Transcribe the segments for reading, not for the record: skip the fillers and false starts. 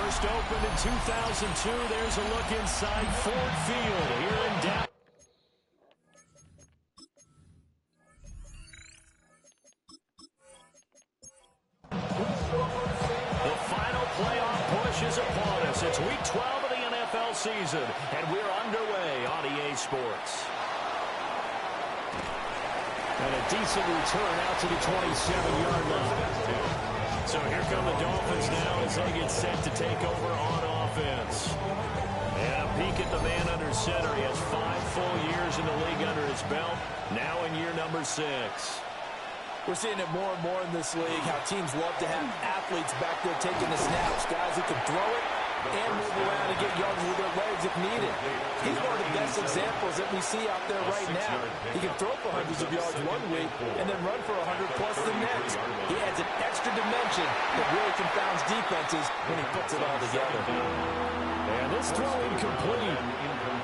First opened in 2002. There's a look inside Ford Field here in Dallas. The final playoff push is upon us. It's week 12 of the NFL season, and we're underway on EA Sports. And a decent return out to the 27-yard line. So here come the Dolphins now as they get set to take over on offense. And a peek at the man under center. He has 5 full years in the league under his belt, now in year number 6. We're seeing it more and more in this league, how teams love to have athletes back there taking the snaps, guys who can throw it and move around and get yards with their legs if needed. He's one of the best examples that we see out there right now. He can throw for hundreds of yards one week and then run for 100-plus the next. He adds an extra dimension that really confounds defenses when he puts it all together. And this throw incomplete.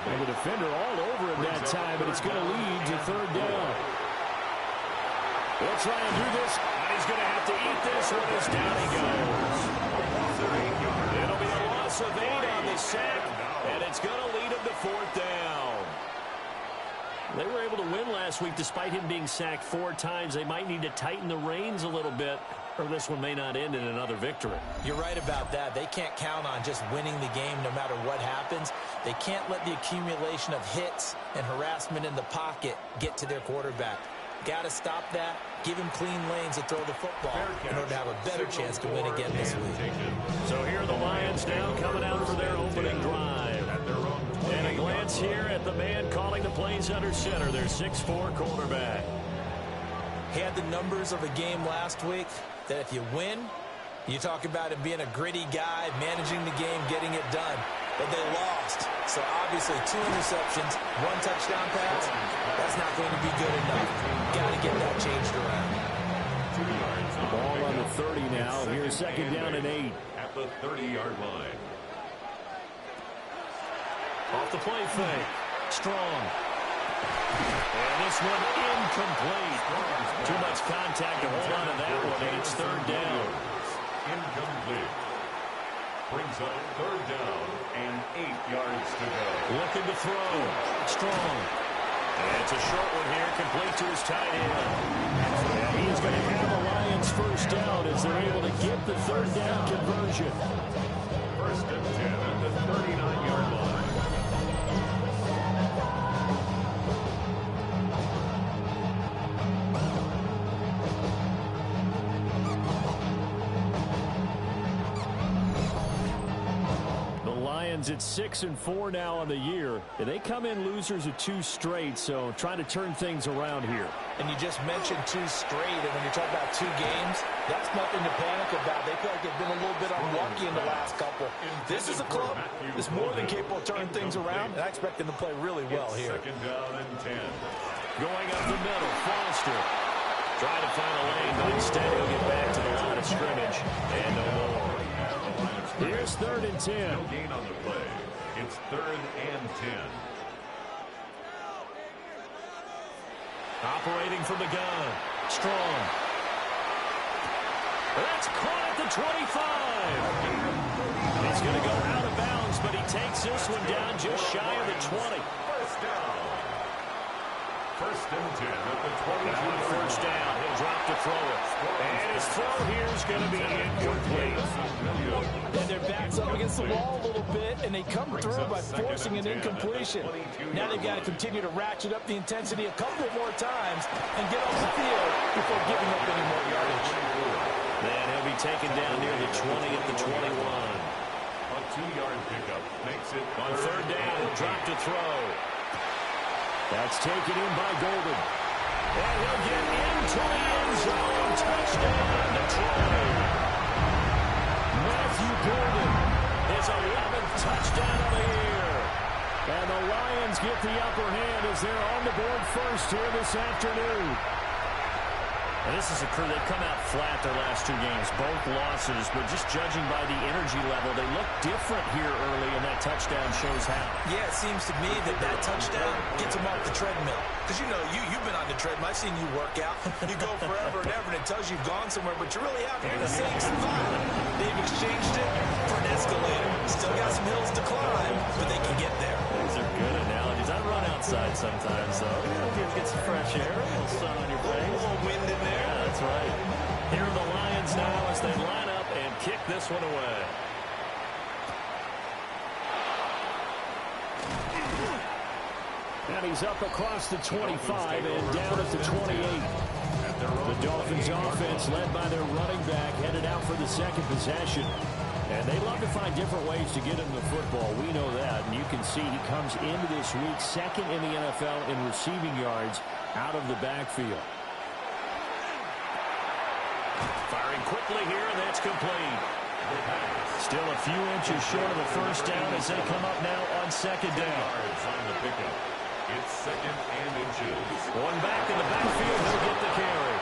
And the defender all over him that time, but it's going to lead to third down. He'll try and do this, and he's going to have to eat this one as down he goes. It'll be a loss of 8 on the sack, and it's going to lead him to fourth down. They were able to win last week despite him being sacked 4 times. They might need to tighten the reins a little bit, or this one may not end in another victory. You're right about that. They can't count on just winning the game no matter what happens. They can't let the accumulation of hits and harassment in the pocket get to their quarterback. Got to stop that. Give him clean lanes to throw the football in order to have a better chance to win again this week. So here are the Lions now coming out for their opening drive. And a glance here at the man calling the plays under center, their 6'4" quarterback. He had the numbers of a game last week that if you win, you talk about him being a gritty guy, managing the game, getting it done. But they lost. So obviously 2 interceptions, 1 touchdown pass. That's not going to be good enough. Got to get that changed around. Ball on the 30 now. Here's second down and 8. At the 30-yard line. Off the play fake. Strong. And this one incomplete. Too much contact to hold on to that one. And it's third down. Incomplete. Brings up third down and 8 yards to go. Looking to throw. Strong. And it's a short one here, complete to his tight end. And he's going to have the Lions first down as they're able to get the third down conversion. First and 10 at the 39-yard line. At 6-4 now on the year. They come in losers of 2 straight, so trying to turn things around here. And you just mentioned 2 straight, and when you're talking about 2 games, that's nothing to panic about. They feel like they've been a little bit unlucky in the last couple. This is a club that's more than capable of turning things around, and I expect them to play really well here. Second down and 10. Going up the middle, Foster. Trying to find a lane, but instead he'll get back to the line of scrimmage. And no more. Here's third and 10. No gain on the play. It's third and 10. Operating from the gun. Strong. That's caught at the 25. He's going to go out of bounds, but he takes this one down just shy of the 20. First down. First and 10 at the 20. First down. He'll drop to throw it. And his throw here is going to be incomplete. And their backs up against the wall a little bit, and they come through by forcing an incompletion. Now they've got to continue to ratchet up the intensity a couple more times and get off the field before giving up any more yardage. Then he'll be taken down near the 20 at the 21. A 2-yard pickup makes it on third down. He'll drop to throw. That's taken in by Golden. And he'll get into the end zone. Touchdown, Detroit. Matthew Golden, his 11th touchdown of the year. And the Lions get the upper hand as they're on the board first here this afternoon. And this is a crew, they've come out flat their last 2 games, both losses, but just judging by the energy level, they look different here early, and that touchdown shows how. Yeah, it seems to me that touchdown gets them off the treadmill. Because, you know, you've been on the treadmill. I've seen you work out. You go forever and ever, and it tells you you've gone somewhere, but you really haven't. You're the same spot. They've exchanged it for an escalator. Still got some hills to climb, but they can get there. These are good analogies. I run outside sometimes, though. Get some fresh air, a little sun on your face. A little wind in there. Yeah, that's right. Here are the Lions now as they line up and kick this one away. And he's up across the 25 and down at the 28. The Dolphins offense led by their running back headed out for the second possession. And they love to find different ways to get him the football. We know that. And you can see he comes into this week second in the NFL in receiving yards out of the backfield. Firing quickly here, and that's complete. Still a few inches short of the first down as they come up now on second down. It's second and inches. One back in the backfield, he'll get the carry.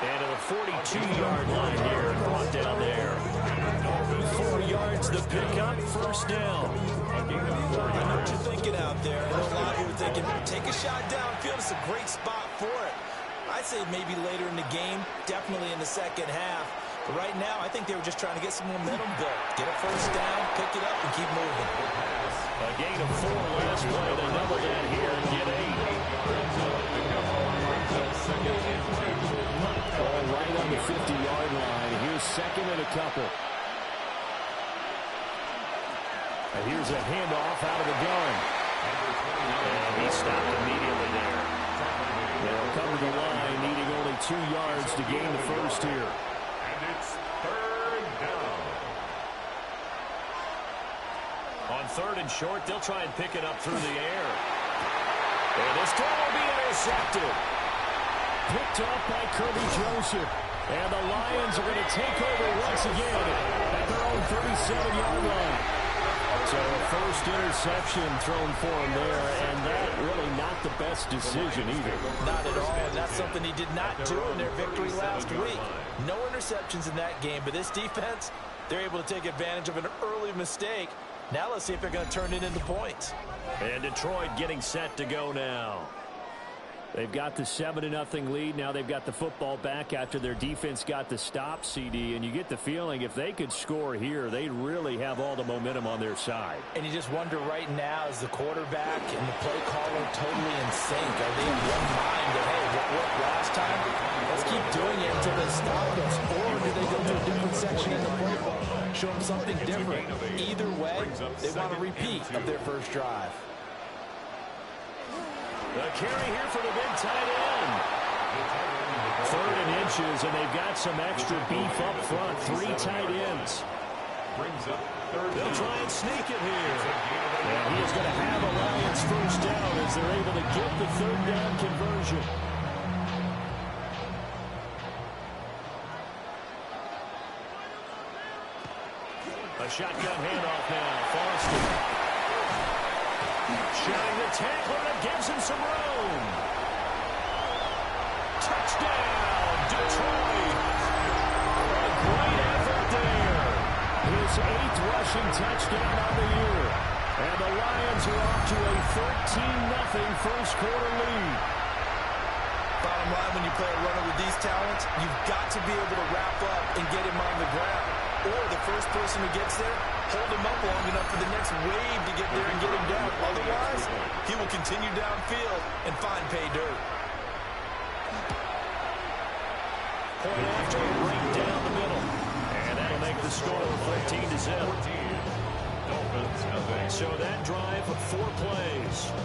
And to the 42-yard line here, brought down there. 4 yards the pickup, first down. I know what you're thinking out there. I know a lot of you are thinking, take a shot downfield. It's a great spot for it. I'd say maybe later in the game, definitely in the second half. But right now, I think they were just trying to get some momentum built. Get a first down, pick it up, and keep moving. A gain of 4 last play. They double that here and get 8. All right on the 50-yard line. Here's second and a couple. And here's a handoff out of the gun. And he stopped immediately there. They'll come to the line, needing only 2 yards to gain the first here. And it's third down. On third and short, they'll try and pick it up through the air. And this throw will be intercepted. Picked up by Kirby Joseph. And the Lions are going to take over once again at their own 37-yard line. So a first interception thrown for him there, and that really not the best decision either. Not at all, and that's something he did not do in their victory last week. No interceptions in that game, but this defense, they're able to take advantage of an early mistake. Now let's see if they're going to turn it into points. And Detroit getting set to go now. They've got the 7-0 lead. Now they've got the football back after their defense got the stop, CD. And you get the feeling if they could score here, they really have all the momentum on their side. And you just wonder right now, is the quarterback and the play caller totally in sync? Are they in one mind that, hey, what worked last time? Let's keep doing it until they stop us. Or do they go to a different section in the playbook, show them something different? Either way, they want a repeat of their first drive. The carry here for the big tight end. Third and inches, and they've got some extra beef up front. 3 tight ends. They'll try and sneak it here. And he is going to have a Lions first down as they're able to get the third down conversion. A shotgun handoff now. Foster. Showing the tackler that gives him some room. Touchdown, Detroit. A great effort there. His 8th rushing touchdown on the year. And the Lions are off to a 13-0 first quarter lead. Bottom line, when you play a runner with these talents, you've got to be able to wrap up and get him on the ground. Or the first person who gets there, hold him up long enough for the next wave to get there and get him down. Otherwise, he will continue downfield and find pay dirt. Point after, right down the middle. And that'll make the score 14-0. So that drive, 4 plays.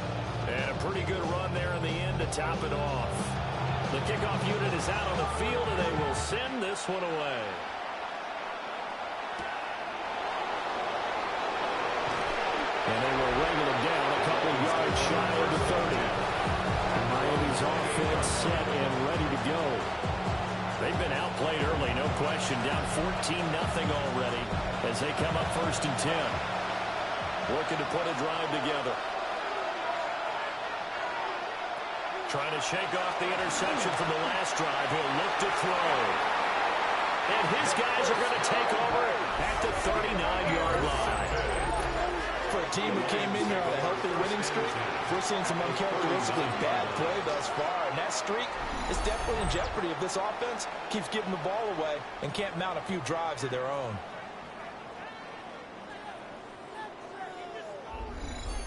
And a pretty good run there in the end to top it off. The kickoff unit is out on the field, and they will send this one away. And they will wrangle him down a couple yards shy of the 30. Miami's offense set and ready to go. They've been outplayed early, no question. Down 14-0 already as they come up first and 10. Working to put a drive together. Trying to shake off the interception from the last drive. He'll look to throw. And his guys are going to take over at the 39-yard line. For a team who came in here on a healthy winning streak, we're seeing some uncharacteristically bad play thus far. And that streak is definitely in jeopardy if this offense keeps giving the ball away and can't mount a few drives of their own.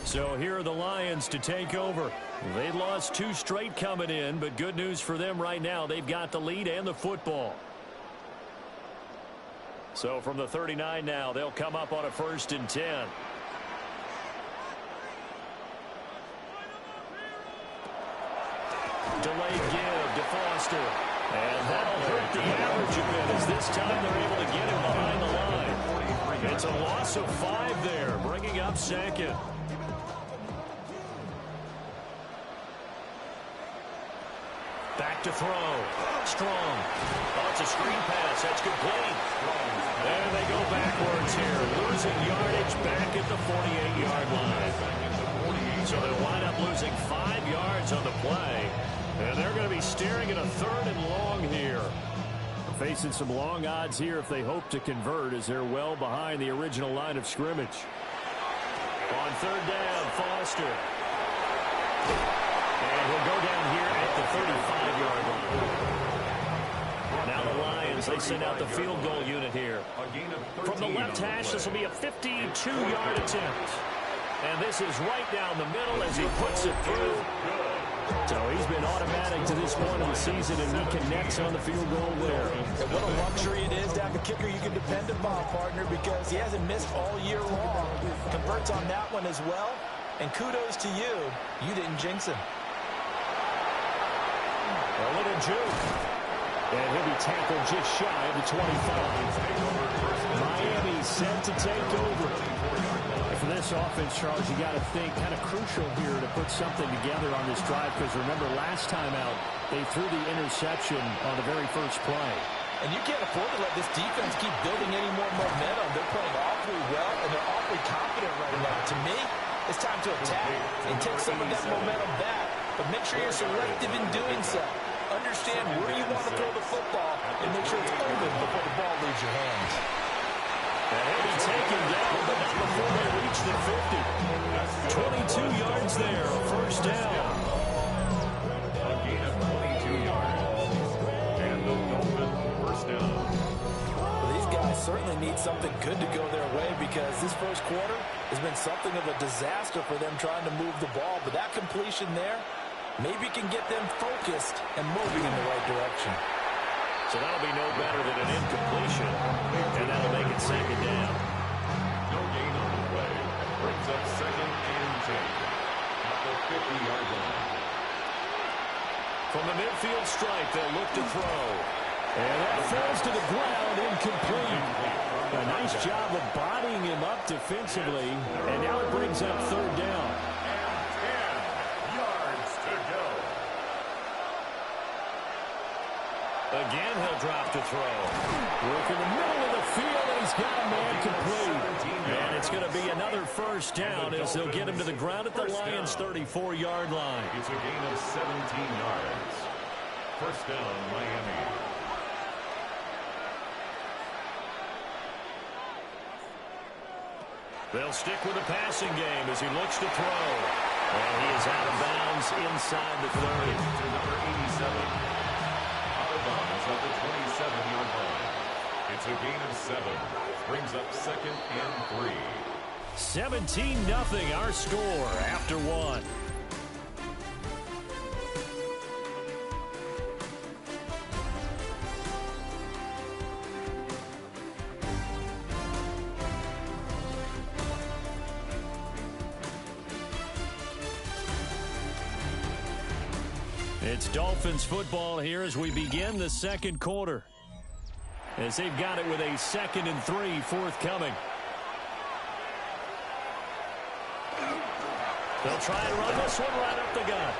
So here are the Lions to take over. They lost 2 straight coming in, but good news for them right now. They've got the lead and the football. So from the 39 now, they'll come up on a 1st and 10. Delayed give to Foster. And that'll hurt the average a bit as this time they're able to get him behind the line. It's a loss of 5 there, bringing up 2nd. Back to throw. Strong. Oh, it's a screen pass. That's complete. There they go backwards here. Losing yardage back at the 48-yard line. So they'll wind up losing 5 yards on the play. And they're going to be staring at a 3rd and long here. Facing some long odds here if they hope to convert as they're well behind the original line of scrimmage. On 3rd down, Foster. And he'll go down here at the 35-yard line. Now the Lions, they send out the field goal unit here. From the left hash, this will be a 52-yard attempt. And this is right down the middle as he puts it through. So he's been automatic to this point of the season, and he connects on the field goal there. And what a luxury it is to have a kicker you can depend upon, partner, because he hasn't missed all year long. Converts on that one as well. And kudos to you. You didn't jinx him. A little juke. And he'll be tackled just shy of the 25. Miami set to take over. For this offense, Charles, you got to think kind of crucial here to put something together on this drive, because remember last time out they threw the interception on the very first play. And you can't afford to let this defense keep building any more momentum. They're playing awfully well, and they're awfully confident right now. To me, it's time to attack and take some of that momentum back. But make sure you're selective in doing so. Understand where you want to throw the football and make sure it's open before the ball leaves your hands. And he'll be taken down, but not before they reach the 50. 22 yards there, a 1st down. A gain of 22 yards. And the Dolphins 1st down. Well, these guys certainly need something good to go their way, because this first quarter has been something of a disaster for them trying to move the ball. But that completion there maybe can get them focused and moving in the right direction. So that'll be no better than an incompletion, and that'll make it 2nd down. No gain on the play. Brings up 2nd and 10. At the 50-yard line. From the midfield stripe, they'll look to throw. And that falls to the ground, incomplete. A nice job of bodying him up defensively, and now it brings up 3rd down. And 10 yards to go. Again, he'll drop to throw. Work in the middle of the field, and he's got a man complete. And it's going to be another 1st down as they'll get him to the ground at the Lions' 34-yard line. It's a gain of 17 yards. 1st down, Miami. They'll stick with the passing game as he looks to throw. And he is out of bounds inside the 30. To number 87. Out of bounds at the 27-yard line. It's a gain of 7. Brings up 2nd and 3. 17-0 our score after 1. It's Dolphins football here as we begin the 2nd quarter. As they've got it with a 2nd and 3 forthcoming. They'll try and run this one right up the gut.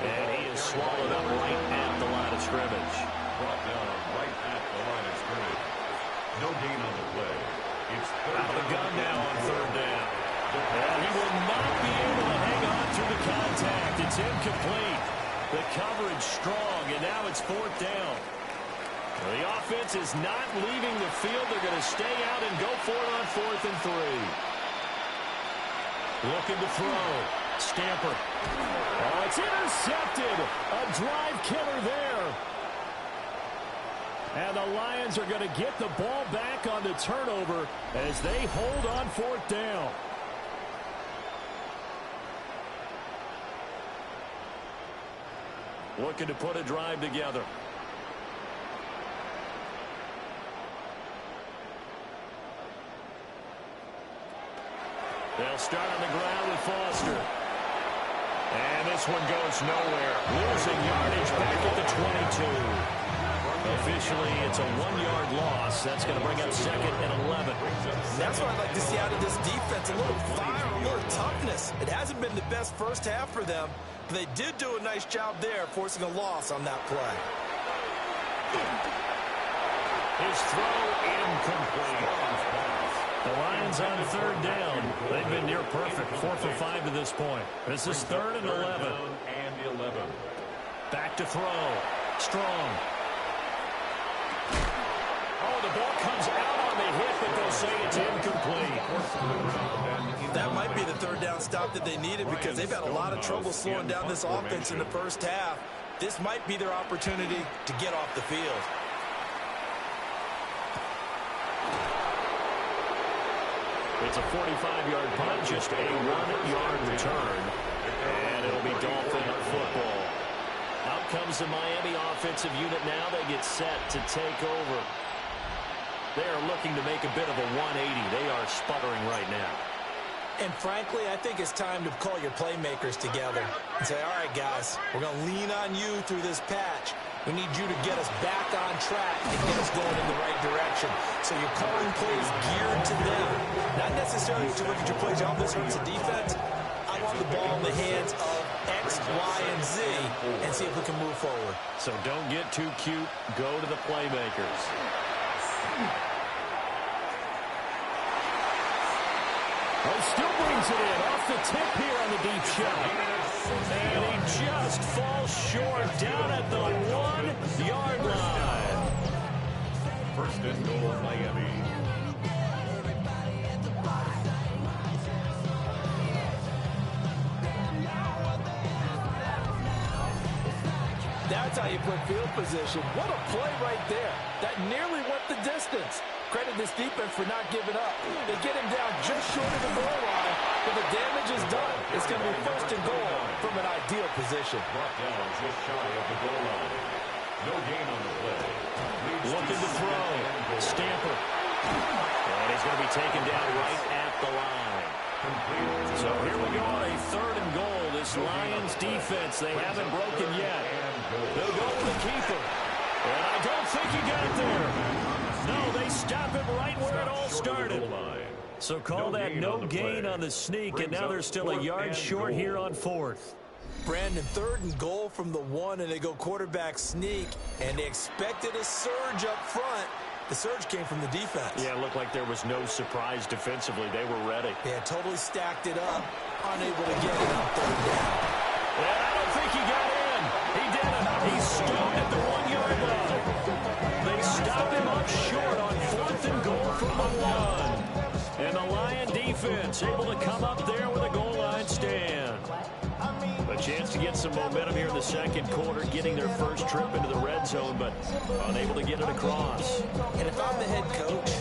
And he is swallowed up right at the line of scrimmage. Brought down right at the line of scrimmage. No gain on the play. It's out of the gun now on 3rd down. And he will not be able to hang on through the contact. It's incomplete. The coverage strong, and now it's fourth down. The offense is not leaving the field. They're going to stay out and go for it on 4th and 3. Looking to throw. Stamper. Oh, it's intercepted. A drive killer there. And the Lions are going to get the ball back on the turnover as they hold on 4th down. Looking to put a drive together. They'll start on the ground with Foster. And this one goes nowhere. Losing yardage back at the 22. Officially, it's a 1-yard loss. That's going to bring up 2nd and 11. That's what I'd like to see out of this defense. A little fire, a little toughness. It hasn't been the best first half for them, but they did do a nice job there, forcing a loss on that play. His throw incomplete. The Lions on 3rd down. They've been near perfect. 4 for 5 to this point. This is 3rd and 11. Back to throw. Strong. Oh, the ball comes out on the hit, but they'll say it's incomplete. That might be the 3rd down stop that they needed because they've had a lot of trouble slowing down this offense in the first half. This might be their opportunity to get off the field. It's a 45-yard punt, just a 1-yard return. And it'll be Dolphin football. Out comes the Miami offensive unit now. They get set to take over. They are looking to make a bit of a 180. They are sputtering right now. And frankly, I think it's time to call your playmakers together and say, all right, guys, we're going to lean on you through this patch. We need you to get us back on track and get us going in the right direction. So you're calling plays geared to them. Not necessarily to look at your plays, oh, this hurts the defense. I want the ball in the hands of X, Y, and Z and see if we can move forward. So don't get too cute. Go to the playmakers. Oh, still brings it in off the tip here on the deep shot. And he just falls short down at the 1-yard line. 1st and goal, Miami. That's how you put field position. What a play right there. That nearly went the distance. Credit this defense for not giving up. They get him down just short of the goal line, but the damage is done. It's going to be 1st and goal from an ideal position. Brought down just shy of the goal line. No gain on the play. Looking to throw. Stamper. And he's going to be taken down right at the line. So here we go on a 3rd and goal. This Lions defense, they haven't broken yet. They'll go with the keeper. And I don't think he got it there. No, they stop him right where it all started. So call that no gain on the sneak, and now they're still a yard short here on 4th. Brandon, 3rd and goal from the 1, and they go quarterback sneak, and they expected a surge up front. The surge came from the defense. Yeah, it looked like there was no surprise defensively. They were ready. They had totally stacked it up, unable to get it on 3rd down. And I don't think he got in. He didn't. He stopped at the 1-yard line. They stop him up short on 4th and goal from the 1. And the Lion defense able to come up there with a goal line stand. A chance to get some momentum here in the 2nd quarter, getting their first trip into the red zone, but unable to get it across. And if I'm the head coach,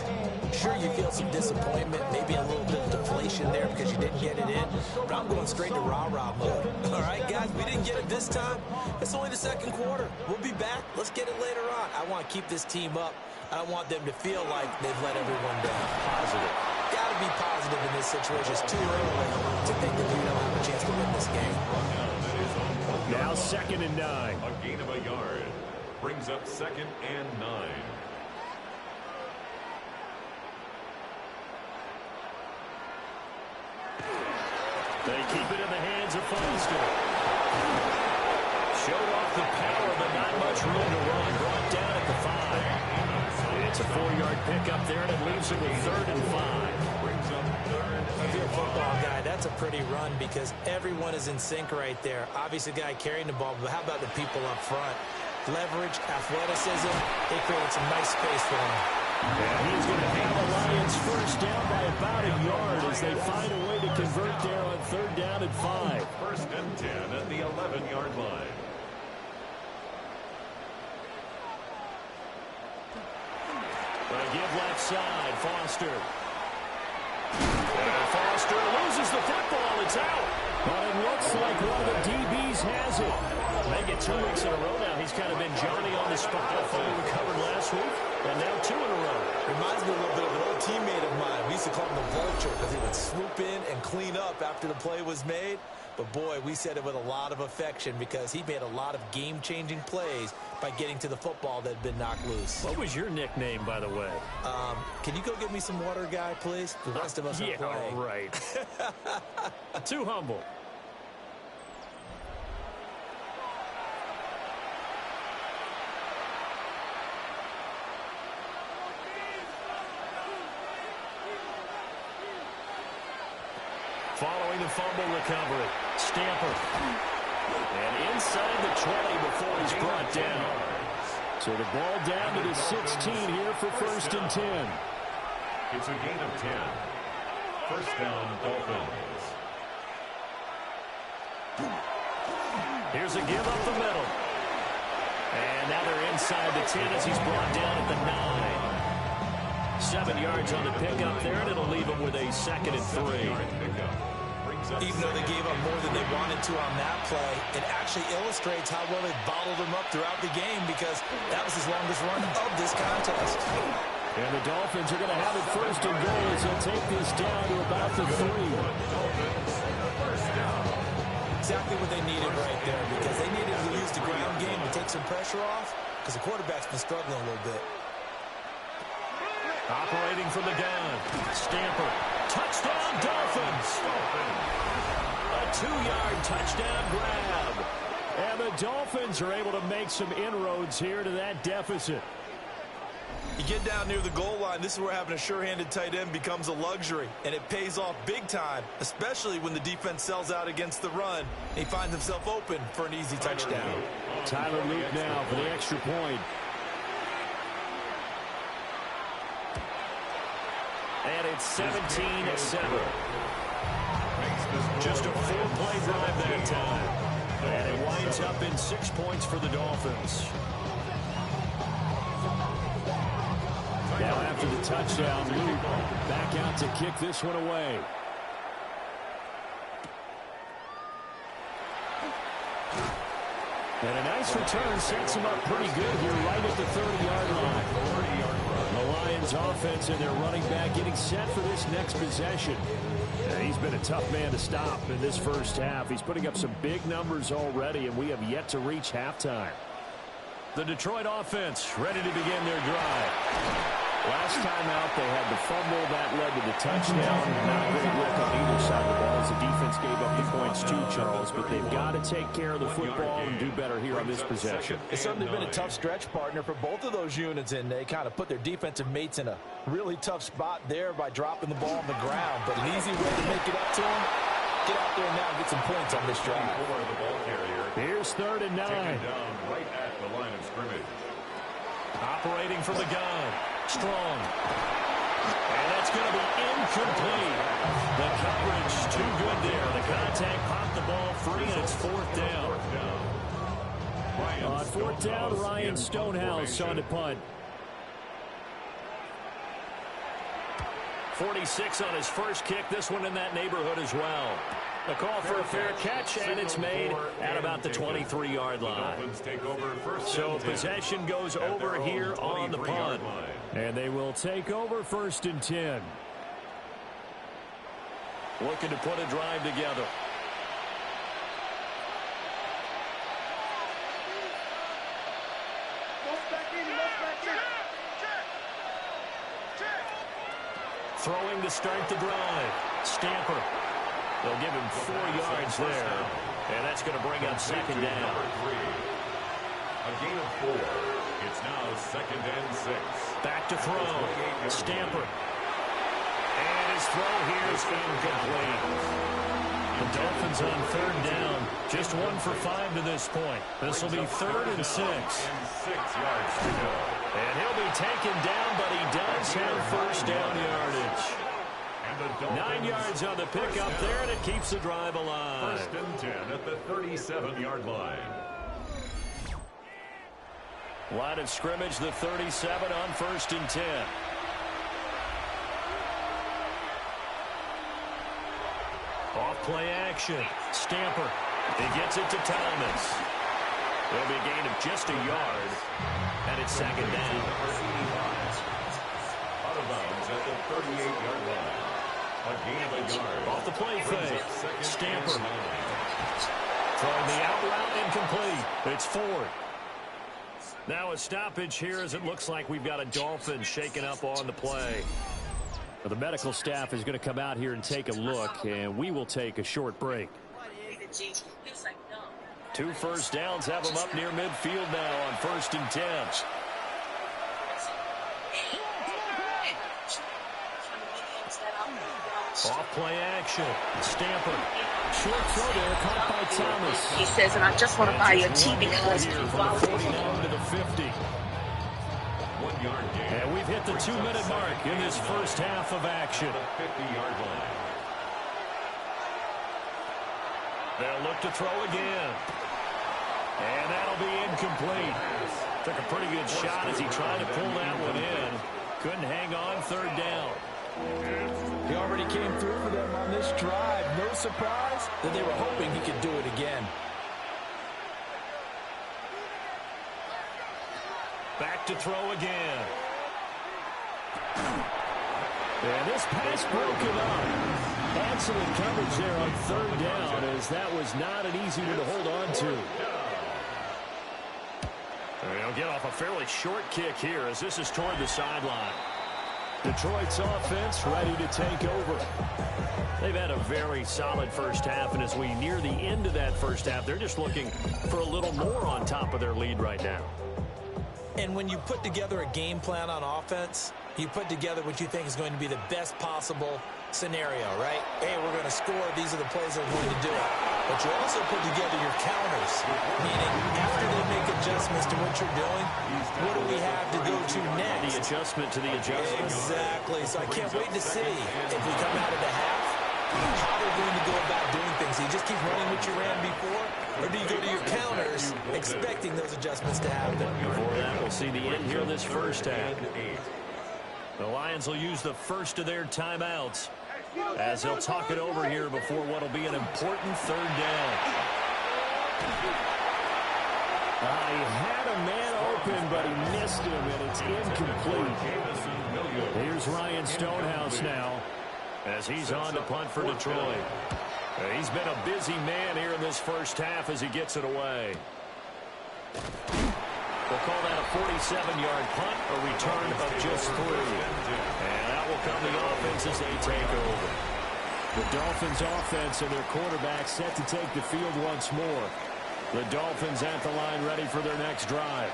sure you feel some disappointment, maybe a little bit of deflation there because you didn't get it in, but I'm going straight to rah-rah mode. All right, guys, we didn't get it this time. It's only the 2nd quarter. We'll be back. Let's get it later on. I want to keep this team up. I don't want them to feel like they've let everyone down. Positive. Got to be positive in this situation. It's too early to think that we don't have a chance to win this game. Now 2nd and 9. A gain of a yard. Brings up 2nd and 9. They keep it in the hands of Foster. Showed off the power, but not much room to run. Brought down at the 5. It's a 4-yard pickup there, and it leaves him with 3rd and 5. If you're a football guy, that's a pretty run because everyone is in sync right there. Obviously, the guy carrying the ball, but how about the people up front? Leverage, athleticism, they create some nice space for him. And he's going to have the Lions first down by about a yard as they find a way to convert there on 3rd down and 5. 1st and 10 at the 11-yard line. They give left side, Foster. And Foster loses the football. It's out. But it looks like one of the DBs has it. Make it 2 weeks in a row now. He's kind of been Johnny on the spot. Fully recovered last week, and now 2 in a row. Reminds me a little bit of an old teammate of mine. We used to call him the Vulture because he would swoop in and clean up after the play was made. But, boy, we said it with a lot of affection because he made a lot of game-changing plays by getting to the football that had been knocked loose. What was your nickname, by the way? Can you go get me some water, guy, please? The rest of us are playing. All right. Too humble. Following the fumble recovery, Stamper. And inside the 20 before he's brought down. So the ball down to the 16 here for 1st and 10. It's a gain of 10. 1st down, Dolphins. Here's a give up the middle. And now they're inside the 10 as he's brought down at the 9. 7 yards on the pickup there, and it'll leave him with a 2nd and 3. Even though they gave up more than they wanted to on that play, it actually illustrates how well they bottled him up throughout the game because that was his longest run of this contest. And the Dolphins are going to have it 1st and goal as they'll take this down to about the 3. Exactly what they needed right there because they needed to use the ground game to take some pressure off because the quarterback's been struggling a little bit. Operating from the gun, Stamper. Touchdown, Dolphins! A 2-yard touchdown grab. And the Dolphins are able to make some inroads here to that deficit. You get down near the goal line, this is where having a sure-handed tight end becomes a luxury, and it pays off big time, especially when the defense sells out against the run. He finds himself open for an easy touchdown. Tyler Luke now for the extra point. And it's 17-7. Just a 4-play drive that time. And it winds up in 6 points for the Dolphins. Now after the touchdown, Luke back out to kick this one away. And a nice return sets him up pretty good here right at the 30-yard line. The Lions offense and their running back getting set for this next possession. He's been a tough man to stop in this first half. He's putting up some big numbers already, and we have yet to reach halftime. The Detroit offense ready to begin their drive. Last time out, they had the fumble that led to the touchdown. Not a great look on either side of the ball as the defense gave up the points too, Charles. But they've got to take care of the football and do better here on this possession. It's certainly been a tough stretch, partner, for both of those units, and they kind of put their defensive mates in a really tough spot there by dropping the ball on the ground. But an easy way to make it up to them, get out there and now get some points on this drive. Here's 3rd and 9. Right at the line of scrimmage. Operating from the gun. Strong. And that's going to be incomplete. The coverage too good there. The contact popped the ball free, and it's 4th down. On 4th down, Ryan Stonehouse on the punt. 46 on his first kick. This one in that neighborhood as well. A call for a fair catch, and it's made at about the 23-yard line. So possession goes over here on the punt. And they will take over 1st and 10. Looking to put a drive together. Throwing to start the drive. Stamper. They'll give him 4 yards there. And that's going to bring up 2nd down. A gain of 4. It's now 2nd and 6. Back to throw. Stamper. And his throw here is incomplete. The Dolphins on third down. Just 1 for 5 to this point. This will be 3rd and 6. 6 yards to go. And he'll be taken down, but he does have first down yardage. 9 yards on the pickup there, and it keeps the drive alive. 1st and 10 at the 37-yard line. Line of scrimmage, the 37 on 1st and 10. Off play action. Stamper. He gets it to Thomas. There'll be a gain of just a yard. And it's 2nd down. Out of bounds at the 38-yard line. A gain of a yard. Off the play fake. Stamper. Throwing the out route incomplete. It's 4th. Now a stoppage here as it looks like we've got a Dolphin shaken up on the play. The medical staff is going to come out here and take a look, and we will take a short break. 2 first downs have them up near midfield now on 1st and 10. Off play action. Stamper. Short throw there, caught by Thomas. He says, and I just want to buy you a tea because from the 49 to the 50. 1 yard gain. And we've hit the 2-minute mark in this first half of action. 50-yard line. They'll look to throw again. And that'll be incomplete. Took a pretty good shot as he tried to pull that one in. Couldn't hang on 3rd down. He already came through for them on this drive. No surprise that they were hoping he could do it again. Back to throw again. And this pass broken up. Excellent coverage there on 3rd down, as that was not an easy one to hold on to. They'll get off a fairly short kick here as this is toward the sideline. Detroit's offense ready to take over. They've had a very solid first half, and as we near the end of that first half, they're just looking for a little more on top of their lead right now. And when you put together a game plan on offense, you put together what you think is going to be the best possible scenario, right? Hey, we're going to score. These are the plays that are going to do it. But you also put together your counters, meaning after they make adjustments to what you're doing, what do we have to go to next? The adjustment to the adjustment. Exactly. So I can't wait to see if we come out of the half, how they're going to go about doing things. Do you just keep running what you ran before, or do you go to your counters expecting those adjustments to happen? Before that, we'll see the end here of this first half. The Lions will use the first of their timeouts as they'll talk it over here before what will be an important 3rd down. He had a man open, but he missed him, and it's incomplete. Here's Ryan Stonehouse now as he's on to punt for Detroit. He's been a busy man here in this first half as he gets it away. We'll call that a 47-yard punt, a return of just 3. And that will come the offense as they take over. The Dolphins offense and their quarterback set to take the field once more. The Dolphins at the line ready for their next drive.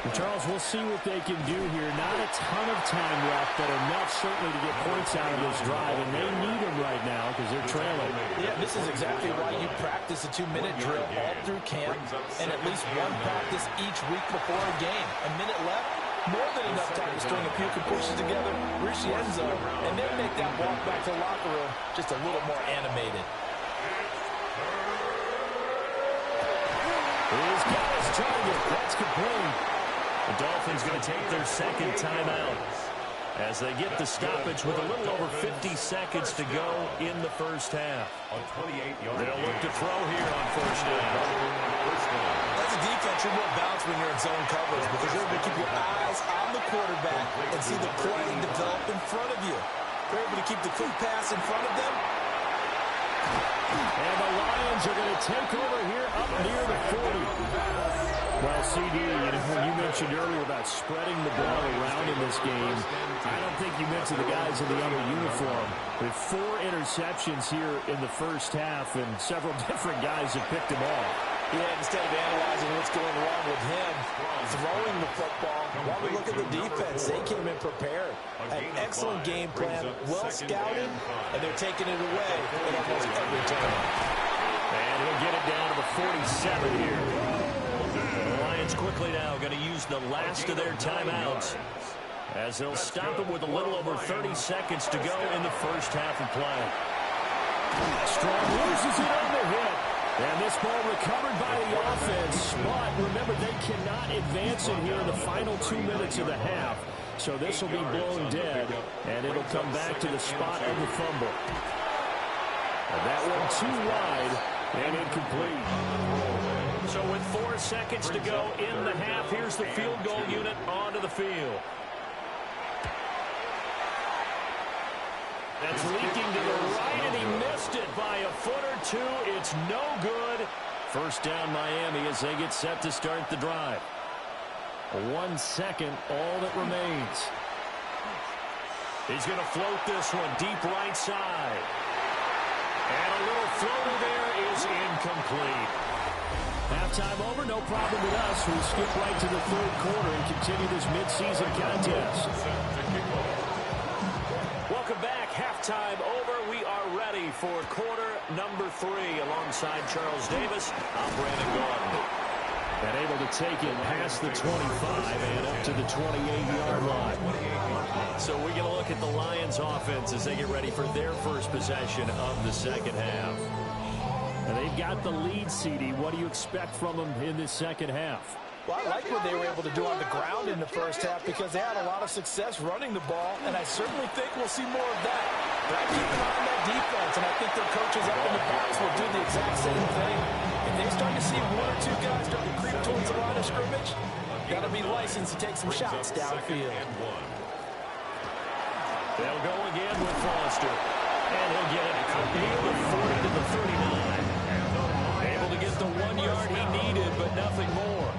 And Charles, we'll see what they can do here. Not a ton of time left, but enough certainly to get points out of this drive, and they need them right now because they're trailing. Yeah, this is exactly why you practice a 2-minute drill all through camp and at least one practice each week before a game. A minute left, more than enough time to string a few completions together, reach the end zone, and then make that walk back to the locker room just a little more animated. He's got his target. That's complete. The Dolphins going to take their 2nd timeout as they get the stoppage with a little over 50 seconds to go in the first half. They'll look to throw here on 1st down. As a defense, you're more balanced when you're in zone coverage because you're able to keep your eyes on the quarterback and see the play develop in front of you. You're able to keep the quick pass in front of them. And the Lions are going to take over here up near the 40. Well, CD, when you mentioned earlier about spreading the ball around in this game, I don't think you mentioned the guys in the other uniform. With 4 interceptions here in the first half, and several different guys have picked them off. Yeah, instead of analyzing what's going wrong with him throwing the football, while we look at the defense, they came in prepared. An excellent game plan, well scouted, and they're taking it away at almost every turn. And he'll get it down to the 47 here. The Lions quickly now going to use the last of their timeouts as they'll stop it with a little over 30 seconds to go in the first half of play. Strong loses it on the hit. And this ball recovered by the offense. But remember, they cannot advance it here in the final 2 minutes of the half. So this will be blown dead, and it'll come back to the spot of the fumble. And that one too wide and incomplete. So with 4 seconds to go in the half, here's the field goal unit onto the field. That's leaking to the right, and he missed it by a foot or two. It's no good. First down, Miami, as they get set to start the drive. 1 second, all that remains. He's going to float this one deep right side. And a little floater there is incomplete. Halftime over, no problem with us. We skip right to the third quarter and continue this midseason contest. Welcome back. Halftime over. We are ready for quarter number 3. Alongside Charles Davis, I'm Brandon Gordon. And able to take it past the 25 and up to the 28-yard line. So we're going to look at the Lions offense as they get ready for their first possession of the second half. And they've got the lead, CD. What do you expect from them in this second half? Well, I like what they were able to do on the ground in the first half because they had a lot of success running the ball, and I certainly think we'll see more of that. But I keep an eye on that defense, and I think their coaches up in the box will do the exact same thing. If they start to see 1 or 2 guys start to creep towards the line of scrimmage, that'll be licensed to take some shots downfield. They'll go again with Foster, and he'll get it out the 40 to the 39. Able to get the 1 yard he needed, but nothing more.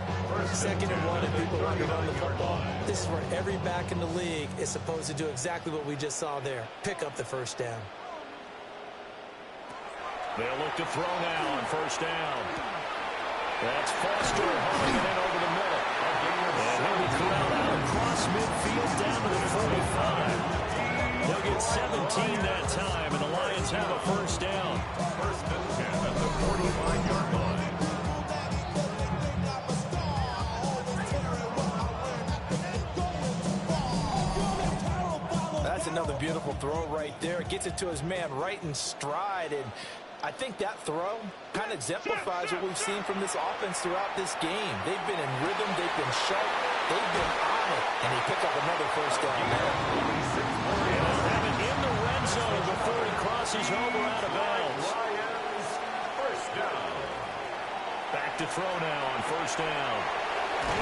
2nd and 1, and people want to run the football. This is where every back in the league is supposed to do exactly what we just saw there. Pick up the first down. They'll look to throw now on first down. That's Foster hauling it in over the middle. And he'll be corralled out across midfield down to the 45. They'll get 17 that time, and the Lions have a first down. First and 10 at the 45-yard line. That's another beautiful throw right there. It gets it to his man right in stride, and I think that throw kind of exemplifies what we've seen from this offense throughout this game. They've been in rhythm, they've been sharp, they've been on it, and he picked up another first down there. And they'll have it in the red zone before he crosses over out of bounds. First down. Back to throw now on first down.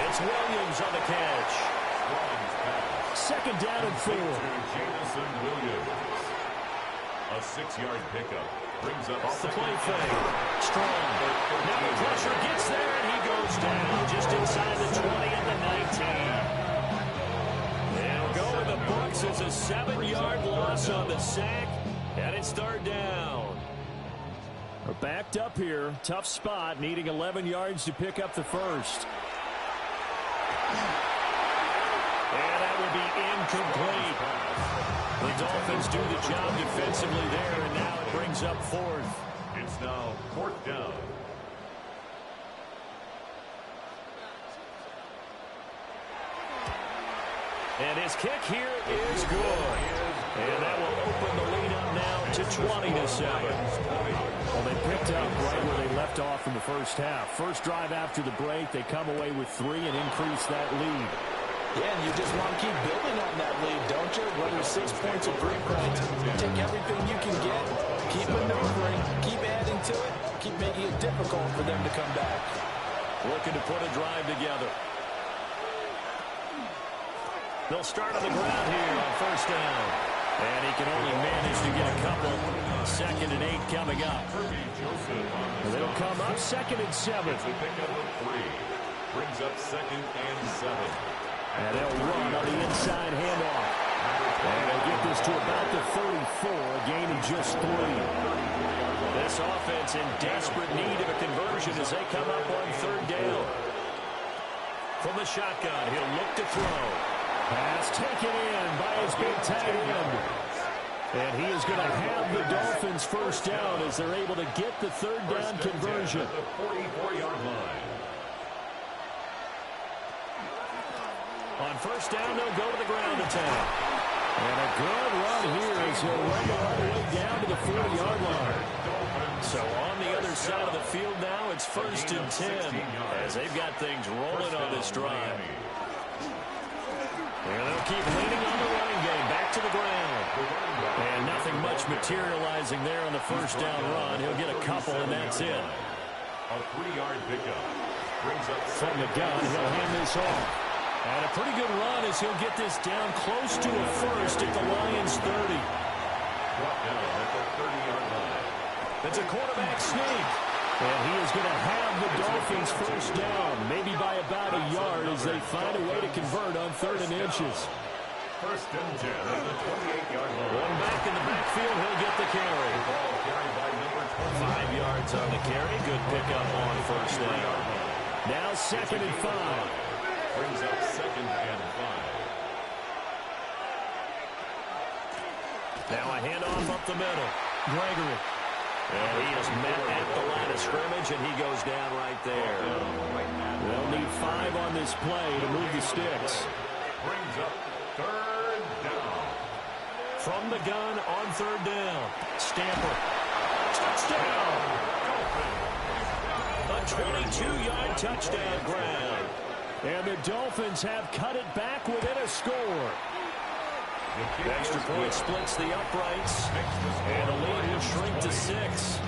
It's Williams on the catch. Second down and 4. Jameson Williams. A 6-yard pickup. Brings up Off the play fake. Strong. Now the pressure gets there, and he goes down just inside the 20 and the 19. They'll go with the Bucs as a 7-yard loss on the sack, and it's third down. We're backed up here. Tough spot, needing 11 yards to pick up the first. And that will be incomplete. The Dolphins do the job defensively there, and now it brings up 4th. It's now 4th down. And his kick here is good. And that will open the lead up now to 20-7. Well, they picked up right where they left off in the first half. First drive after the break, they come away with 3 and increase that lead. Yeah, and you just want to keep building on that lead, don't you? Whether 6 points or 3 points, take everything you can get, keep maneuvering, keep adding to it, keep making it difficult for them to come back. Looking to put a drive together. They'll start on the ground here on first down. And he can only manage to get a couple. 2nd and 8 coming up. They'll come up 2nd and 7. It's a pickup of 3. Brings up 2nd and 7. And they'll run on the inside handoff. And they'll get this to about the 34, a gain of just 3. This offense in desperate need of a conversion as they come up on third down. From the shotgun, he'll look to throw. Pass taken in by his big tight end. And he is going to have the Dolphins first down as they're able to get the third down conversion. The 44-yard line. On first down, they'll go to the ground attack. And a good run here as he'll run all the way down to the 40-yard line. So on the other side of the field now, it's first and 10 as they've got things rolling on this drive. And they'll keep leaning on the running game. Back to the ground. And nothing much materializing there on the first down run. He'll get a couple, and that's it. A 3-yard pickup. Brings up From the gun, he'll hand this off. And a pretty good run as he'll get this down close to a first at the Lions' 30. brought down at the 30-yard line. It's a quarterback sneak. And he is going to have the Dolphins first down, maybe by about a yard as they find a way to convert on 3rd and inches. First and 10 at the 28-yard line. One back in the backfield, he'll get the carry. Ball carried by number 5 yards on the carry. Good pickup on first down. Now 2nd and 5. Brings up 2nd and 5. Now a handoff up the middle. Gregory. And he is met at the line of scrimmage, and he goes down right there. They'll need 5 on this play to move the sticks. Brings up 3rd down. From the gun on 3rd down. Stamper. Touchdown! A 22-yard touchdown grab. And the Dolphins have cut it back within a score. The extra point splits the uprights, and the lead will shrink to 6.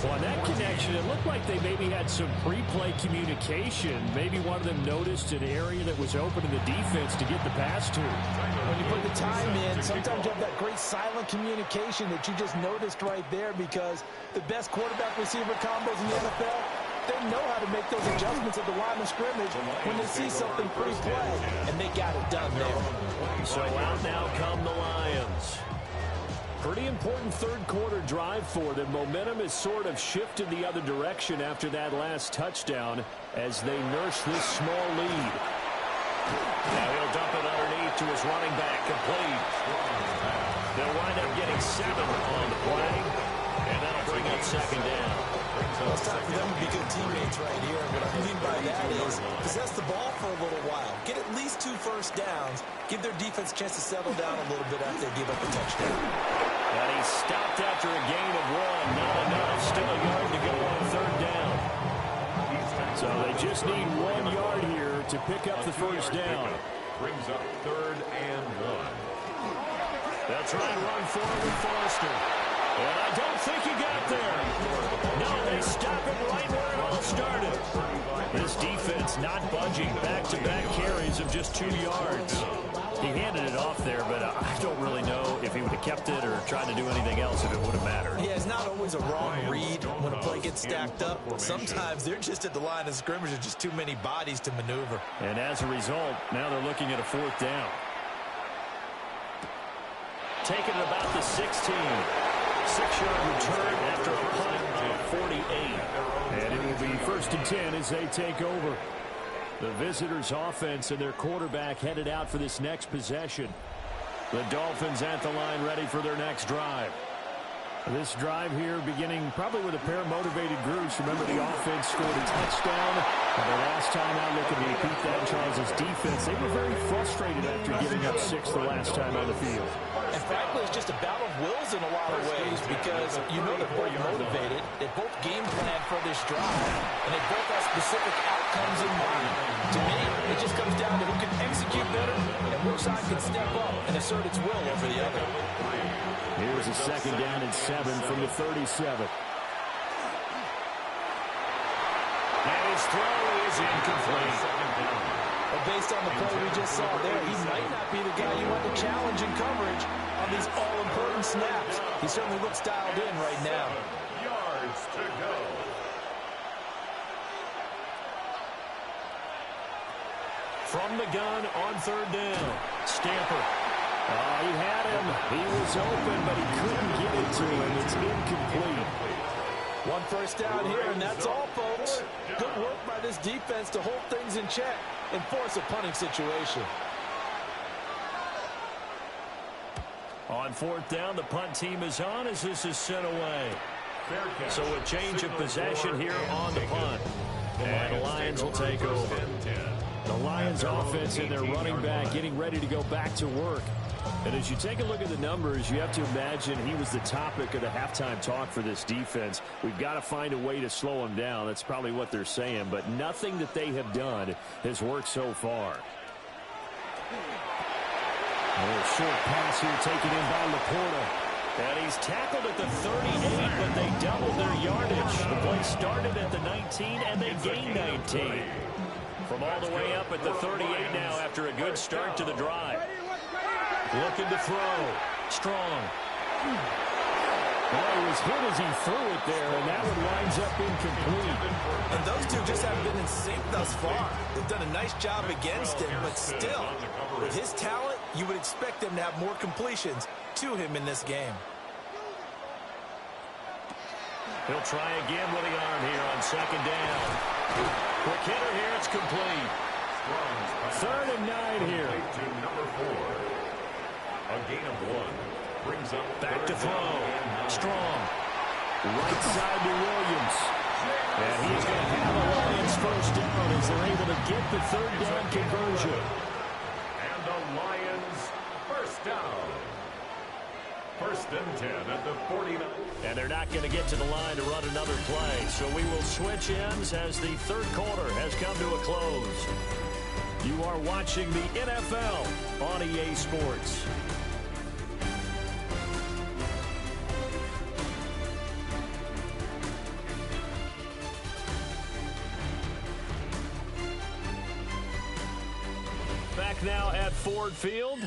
On that connection, it looked like they maybe had some pre-play communication. Maybe one of them noticed an area that was open in the defense to get the pass to. When you put the time in, sometimes you have that great silent communication that you just noticed right there, because the best quarterback-receiver combos in the NFL, they know how to make those adjustments at the line of scrimmage when they see something pre-play, and they got it done there. So out now come the Lions. Pretty important third quarter drive for them. Momentum has sort of shifted the other direction after that last touchdown as they nurse this small lead. Now he'll dump it underneath to his running back, complete. They'll wind up getting 7 on the play, and that'll bring up 2nd down. Well, it's time for them to be good teammates right here. What I mean by that is possess the ball for a little while. Get at least 2 first downs. Give their defense a chance to settle down a little bit after they give up a touchdown. And he stopped after a gain of 1. Not enough. Still a yard to go on 3rd down. So they just need 1 yard here to pick up the first down. Brings up 3rd and 1. They'll try and run forward with Foster. And I don't think he got there. No, they stop him right where it all started. This defense not budging. Back-to-back carries of just 2 yards. He handed it off there, but I don't really know if he would have kept it or tried to do anything else if it would have mattered. Yeah, it's not always a wrong read when a play gets stacked up. Sometimes they're just at the line of scrimmage. There's just too many bodies to maneuver. And as a result, now they're looking at a 4th down. Taken at about the 16. 6-yard return after a punt of 48. And it will be 1st and 10 as they take over. The visitors' offense and their quarterback headed out for this next possession. The Dolphins at the line ready for their next drive. This drive here beginning probably with a pair of motivated groups. Remember, the offense scored a touchdown. And the last time out looking to repeat that, Charles' defense, they were very frustrated after giving up 6 the last time on the field. And frankly, it's just a battle of wills in a lot of ways, because you know they're both motivated. They both game plan for this drive, and they both have specific outcomes in mind. To me, it just comes down to who can execute better and which side can step up and assert its will over the other. Here's a 2nd down and 7 from the 37. And his throw is incomplete. But based on the play we just saw there, he might not be the guy you want to challenge in coverage on these all-important snaps. He certainly looks dialed in right now. Yards to go. From the gun on 3rd down. Stamper. He had him. He was open, but he couldn't get it to him. It's incomplete. One first down here, and that's all, folks. Good work by this defense to hold things in check and force a punting situation. On fourth down, the punt team is on as this is sent away. So a change of possession here on the punt. And the Lions will take over. The Lions offense and their running back getting ready to go back to work. And as you take a look at the numbers, you have to imagine he was the topic of the halftime talk for this defense. We've got to find a way to slow him down. That's probably what they're saying. But nothing that they have done has worked so far. A short pass here taken in by Laporta. And he's tackled at the 38, but they doubled their yardage. The play started at the 19, and they gained 19. From all the way up at the 38 now after a good start to the drive. Looking to throw. Strong. Well, he was hit as he threw it there, and that one winds up incomplete. And those two just haven't been in sync thus far. They've done a nice job against him, but still, with his talent, you would expect them to have more completions to him in this game. He'll try again with the arm here on second down. Quick hitter here, it's complete. 3rd and 9 here. To number 4. A gain of 1. Brings up back to throw. Strong. Right side to Williams. And he's going to have a Lions first down as they're able to get the 3rd down conversion. And the Lions first down. 1st and 10 at the 49. And they're not going to get to the line to run another play. So we will switch ends as the 3rd quarter has come to a close. You are watching the NFL on EA Sports. Back now at Ford Field.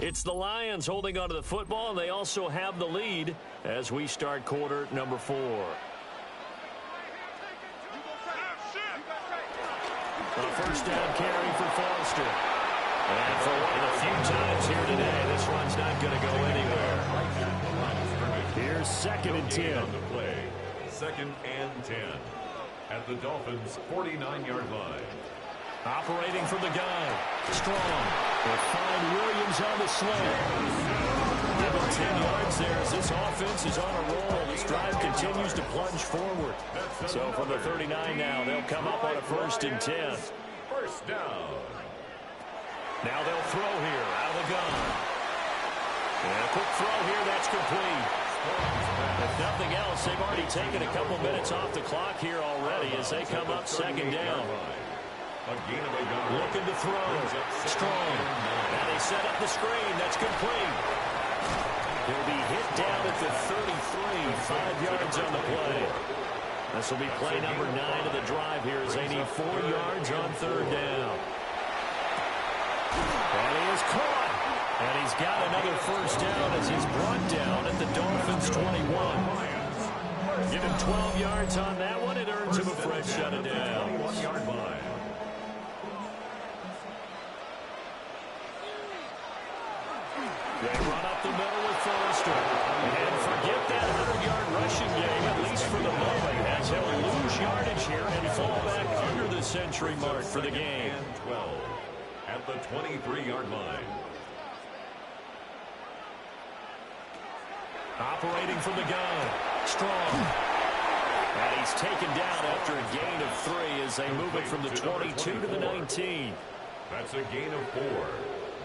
It's the Lions holding onto the football, and they also have the lead as we start quarter number 4. A first down carry for Foster. And for one of the few times here today, this one's not going to go anywhere. Here's 2nd and 10. On the play. 2nd and 10 at the Dolphins' 49-yard line. Operating from the gun. Strong. They'll find Williams on the slant. About 10 yards there as this offense is on a roll. This drive continues to plunge forward. So from the 39 now, they'll come up on a 1st and 10. First down. Now they'll throw here out of the gun. And a quick throw here, that's complete. If nothing else, they've already taken a couple minutes off the clock here already as they come up 2nd down. Looking to throw. Strong. Now they set up the screen. That's complete. He'll be hit down at the 33. 5 yards on the play. This will be play number 9 of the drive here as they need 4 yards on 3rd down. And he is caught. And he's got another first down as he's brought down at the Dolphins' 21. Give him 12 yards on that one. It earns him a fresh set of downs. 1-yard line. They run up the middle with Foster. And forget that 100-yard rushing game, at least for the moment, as he'll lose yardage here and fall back under the century mark for the game. 12 at the 23-yard line. Operating from the gun. Strong. And he's taken down after a gain of 3 as they move it from the 22 to the 19. That's a gain of 4.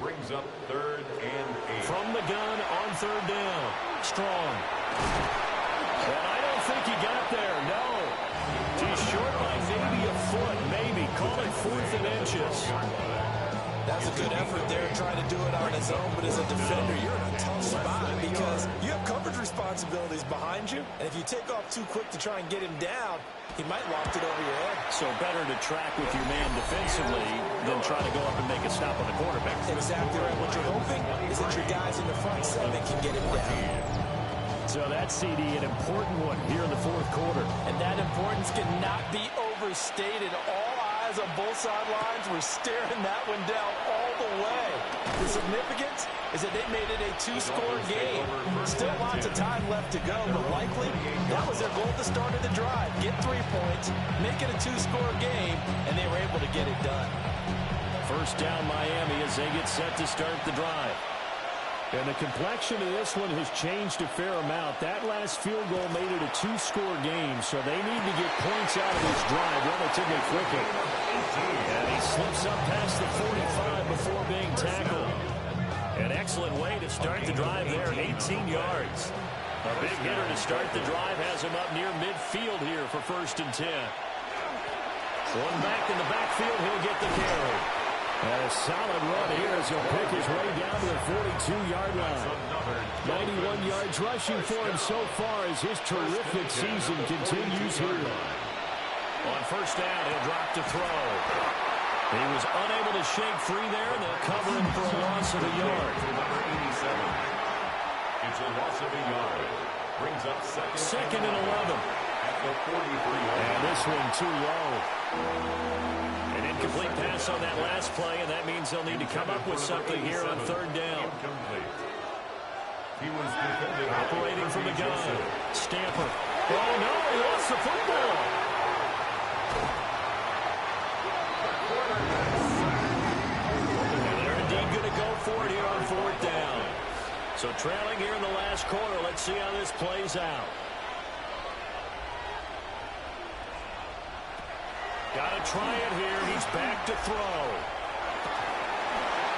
Brings up 3rd and 8. From the gun on 3rd down. Strong. And I don't think he got there, no. He's short by maybe a foot, maybe. Call it 4th and inches. That's a good effort there, trying to do it on his own, but as a defender, you're in a tough spot because you have coverage responsibilities behind you, and if you take off too quick to try and get him down, he might loft it over your head. So better to track with your man defensively than try to go up and make a stop on the quarterback. Exactly right. What you're hoping is that your guys in the front seven can get him down. So that's, CD, an important one here in the 4th quarter. And that importance cannot be overstated. All eyes on both sidelines were staring that one down all the way. The significance is that they made it a two-score game. Still lots of time left to go, but likely that was their goal at the start of the drive. Get 3 points, make it a two-score game, and they were able to get it done. First down Miami as they get set to start the drive. And the complexion of this one has changed a fair amount. That last field goal made it a two-score game, so they need to get points out of this drive relatively quickly. And he slips up past the 45 before being tackled. An excellent way to start the drive there, 18 yards. A big hitter to start the drive has him up near midfield here for 1st and 10. One back in the backfield, he'll get the carry. And a solid run here as he'll pick his way down to the 42-yard line. 91 yards rushing for him so far as his terrific season continues here. On first down, he'll drop to throw. He was unable to shake free there, and they'll cover him for a loss of a yard. Number 87. It's a loss of a yard. Brings up second and 11. At the 43-yard. And this one too low. An incomplete pass on that last play, and that means they'll need to come up with something here on 3rd down. Incomplete. He was defended Operating from the gun. Stamper. Oh, no, he lost the football. And they're indeed going to go for it here on 4th down. So trailing here in the last quarter. Let's see how this plays out. Got to try it here. He's back to throw.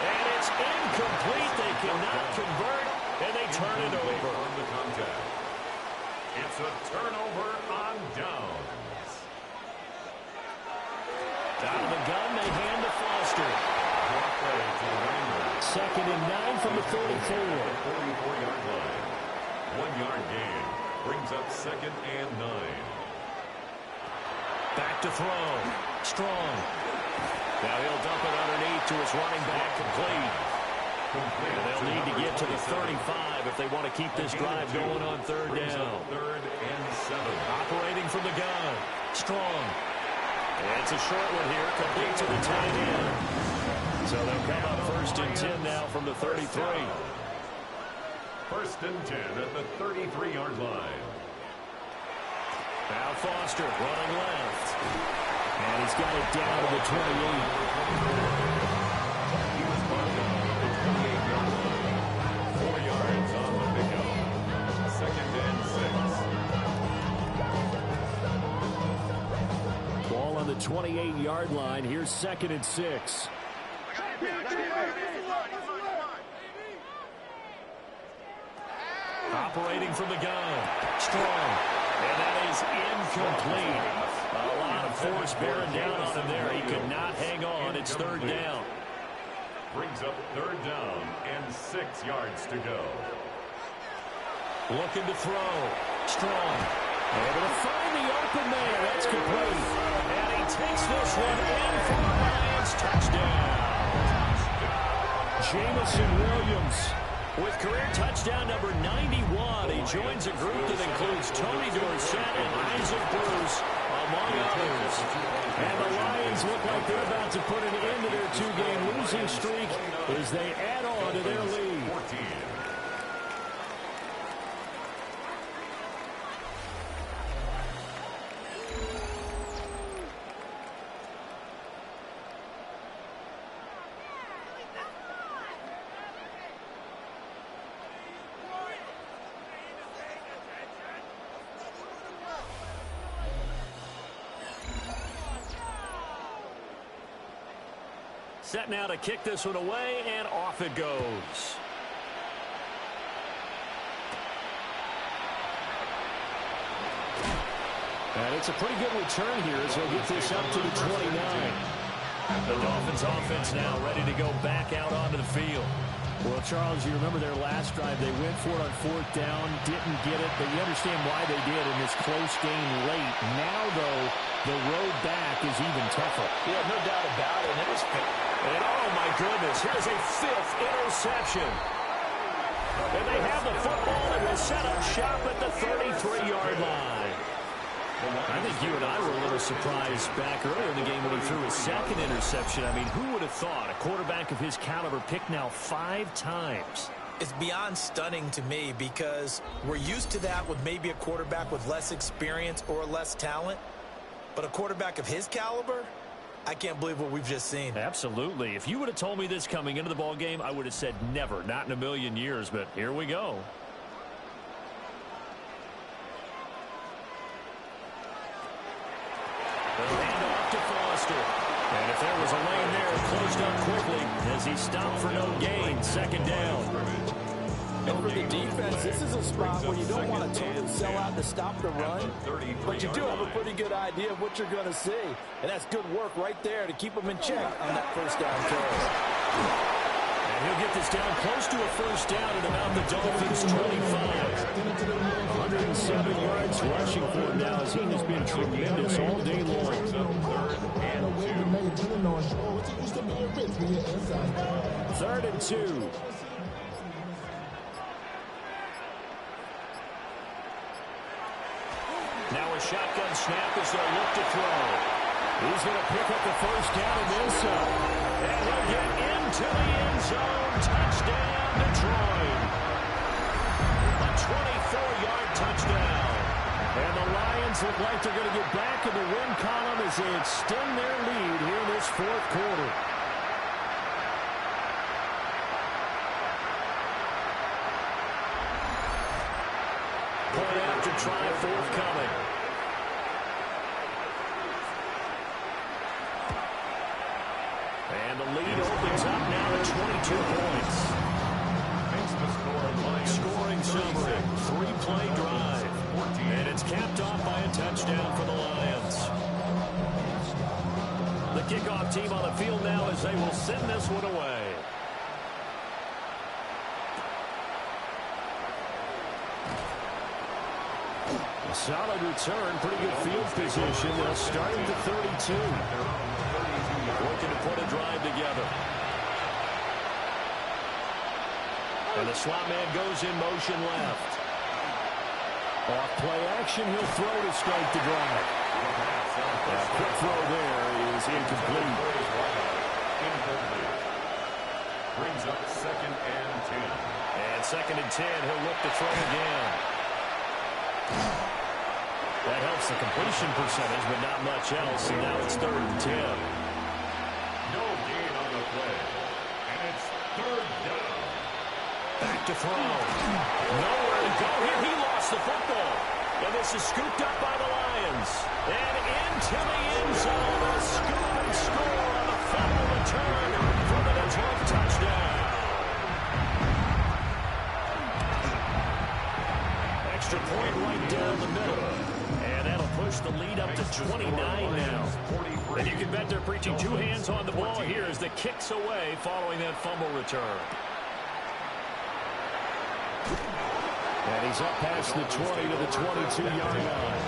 And it's incomplete. They cannot convert, and they turn it over. On the contact. It's a turnover on downs. Out of the gun, they hand to Foster. Drop play to Raymond. 2nd and 9 from the 34. 44-yard line. 1-yard gain. Brings up 2nd and 9. Back to throw. Strong. Now he'll dump it underneath to his running back, complete. And they'll need to get to the 35 if they want to keep this drive going on 3rd down. 3rd and 7. Operating from the gun. Strong. And it's a short one here, complete to the tight end. So they'll come up 1st and 10 now from the 33. 1st and 10 at the 33-yard line. Now Foster running left. And he's got it down to the 28. He was brought down to the 28-yard line. 4 yards on the pickup. 2nd and 6. Ball on the 28-yard line. Here's 2nd and 6. Operating from the gun. Strong. And that is incomplete. A lot of force bearing down on him there. He could not hang on. It's 3rd down. Brings up 3rd down and 6 yards to go. Looking to throw. Strong. Able to find the open man. That's complete. And he takes this one in for the Lions. Touchdown. Jamison Williams. With career touchdown number 91, he joins a group that includes Tony Dorsett and Isaac Bruce, among others. And the Lions look like they're about to put an end to their 2-game losing streak as they add on to their lead. 14. Set now to kick this one away, and off it goes. And it's a pretty good return here as they'll get this up to the 29. The Dolphins offense now ready to go back out onto the field. Well, Charles, you remember their last drive. They went for it on 4th down, didn't get it, but you understand why they did in this close game late. Now, though, the road back is even tougher. Yeah, no doubt about it. And it was And oh my goodness, here's a 5th interception. And they have the football and will set up shop at the 33-yard line. I think you and I were a little surprised back earlier in the game when he threw his second interception. I mean, who would have thought a quarterback of his caliber picked now 5 times? It's beyond stunning to me because we're used to that with maybe a quarterback with less experience or less talent. But a quarterback of his caliber, I can't believe what we've just seen. Absolutely. If you would have told me this coming into the ball game, I would have said never, not in a million years. But here we go. They'll hand off to Foster. And if there was a lane there, it closed up quickly as he stopped for no gain. Second down. And for the defense, this is a spot where you don't want to totally sell out to stop the run, but you do have a pretty good idea of what you're going to see. And that's good work right there to keep them in check on that first down carry. And he'll get this down close to a first down at about the Dolphins' 25. 107 yards rushing for him now as he has been tremendous all day long. 3rd and 2. Now a shotgun snap as they'll look to throw. He's going to pick up the first down and then some. And he'll get into the end zone. Touchdown, Detroit. A 24-yard touchdown. And the Lions look like they're going to get back in the win column as they extend their lead here in this 4th quarter. Point after try forthcoming. And the lead opens up now at 22 points. Scoring summary, 3-play drive. And it's capped off by a touchdown for the Lions. The kickoff team on the field now as they will send this one away. A solid return, pretty good field position. They'll start at the 32. Looking to put a drive together. And the slot man goes in motion left. Off play action, he'll throw to start the drive. A quick throw there is incomplete. Brings up 2nd and 10. And 2nd and 10, he'll look to throw again. That helps the completion percentage, but not much else. And now it's 3rd and 10. No gain on the play. And it's 3rd down. Back to throw. Nowhere to go here. He lost the football. And this is scooped up by the Lions. And into the end zone. A scoop and score on a fumble return for the Detroit touchdown. Extra point right down the middle. And that'll push the lead up to 29 now. And you can bet they're preaching 2 hands on the ball here as the kicks away following that fumble return. And he's up past the 20 to the 22-yard line.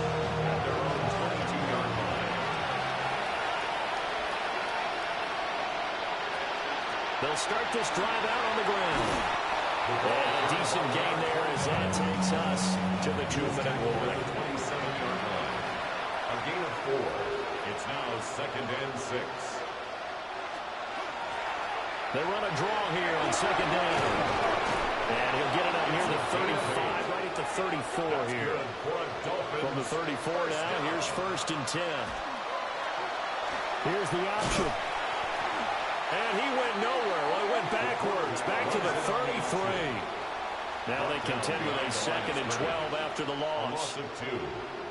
They'll start this drive out on the ground. And a decent gain there as that takes us to the 2-minute warning. 27-yard line. A gain of 4. It's now 2nd and 6. They run a draw here on 2nd down. And he'll get it out near the 35, right at the 34 here. From the 34 now, here's 1st and 10. Here's the option. And he went nowhere. Well, he went backwards, back to the 33. Now they contend with a 2nd and 12 after the loss. Loss of 2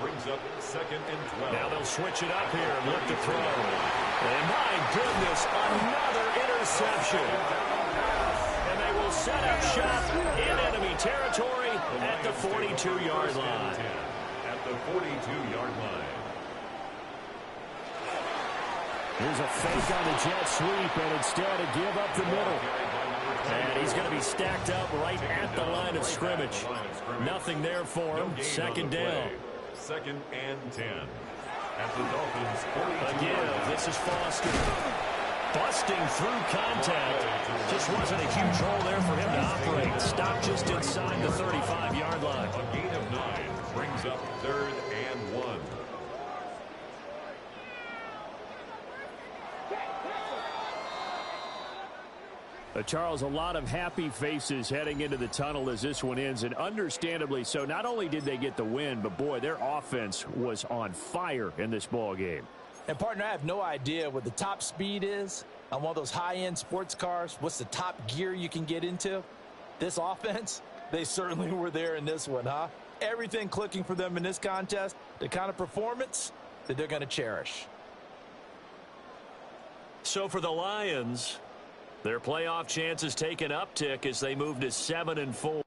brings up 2nd and 12. Now they'll switch it up here and look to throw. And my goodness, another interception. And they will set up shop in enemy territory at the 42-yard line. At the 42-yard line. Here's a fake on the jet sweep, and instead a give up the middle. And he's going to be stacked up right at the line of scrimmage. Nothing there for him. 2nd down. 2nd and 10. At the Dolphins' 42. Again, this is Foster. Busting through contact. Just wasn't a huge hole there for him to operate. Stopped just inside the 35-yard line. A gain of 9 brings up 3rd and 1. Charles, a lot of happy faces heading into the tunnel as this one ends, and understandably so. Not only did they get the win, but, boy, their offense was on fire in this ball game. And, partner, I have no idea what the top speed is on one of those high-end sports cars. What's the top gear you can get into? This offense, they certainly were there in this one, huh? Everything clicking for them in this contest, the kind of performance that they're going to cherish. So for the Lions, their playoff chances take an uptick as they move to 7-4.